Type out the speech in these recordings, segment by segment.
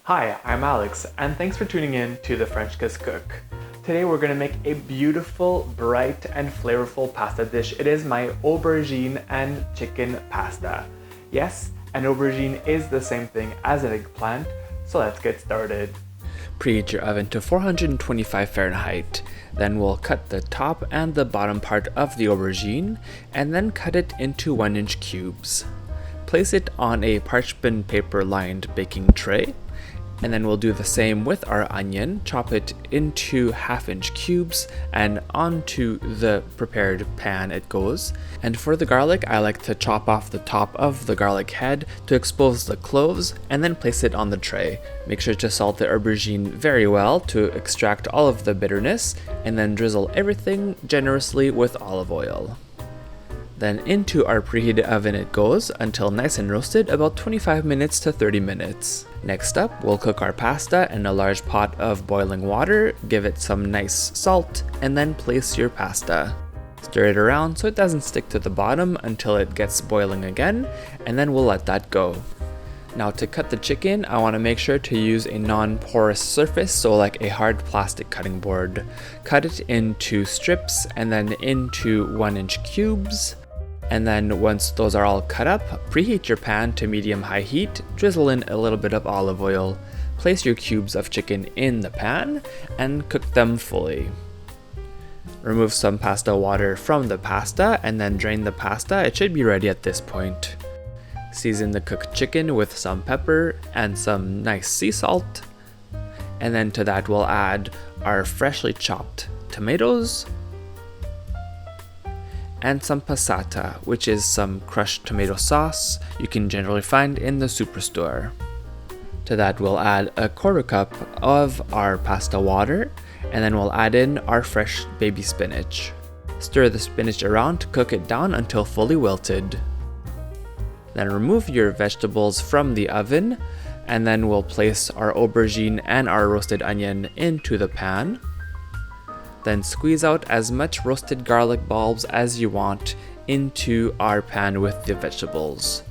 Hi, I'm Alex, and thanks for tuning in to the French Kiss Cook. Today we're gonna make a beautiful, bright, and flavorful pasta dish. It is my aubergine and chicken pasta. Yes, an aubergine is the same thing as an eggplant, so let's get started. Preheat your oven to 425 Fahrenheit. Then we'll cut the top and the bottom part of the aubergine, and then cut it into 1-inch cubes. Place it on a parchment paper lined baking tray. And then we'll do the same with our onion, chop it into 1/2-inch cubes and onto the prepared pan it goes. And for the garlic, I like to chop off the top of the garlic head to expose the cloves and then place it on the tray. Make sure to salt the aubergine very well to extract all of the bitterness, and then drizzle everything generously with olive oil. Then into our preheated oven it goes until nice and roasted, about 25 minutes to 30 minutes. Next up, we'll cook our pasta in a large pot of boiling water, give it some nice salt, and then place your pasta. Stir it around so it doesn't stick to the bottom until it gets boiling again, and then we'll let that go. Now to cut the chicken, I want to make sure to use a non-porous surface, so like a hard plastic cutting board. Cut it into strips and then into 1-inch cubes. And then once those are all cut up, preheat your pan to medium-high heat, drizzle in a little bit of olive oil, place your cubes of chicken in the pan, and cook them fully. Remove some pasta water from the pasta and then drain the pasta. It should be ready at this point. Season the cooked chicken with some pepper and some nice sea salt. And then to that we'll add our freshly chopped tomatoes, and some passata, which is some crushed tomato sauce you can generally find in the superstore. To that we'll add a 1/4 cup of our pasta water, and then we'll add in our fresh baby spinach. Stir the spinach around to cook it down until fully wilted. Then remove your vegetables from the oven, and then we'll place our aubergine and our roasted onion into the pan. Then squeeze out as much roasted garlic bulbs as you want into our pan with the vegetables.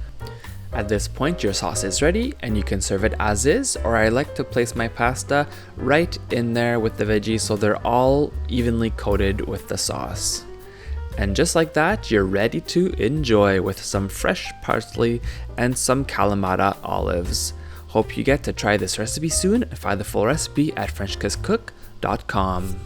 At this point, your sauce is ready and you can serve it as is, or I like to place my pasta right in there with the veggies so they're all evenly coated with the sauce. And just like that, you're ready to enjoy with some fresh parsley and some Kalamata olives. Hope you get to try this recipe soon and find the full recipe at FrenchKissCook.com.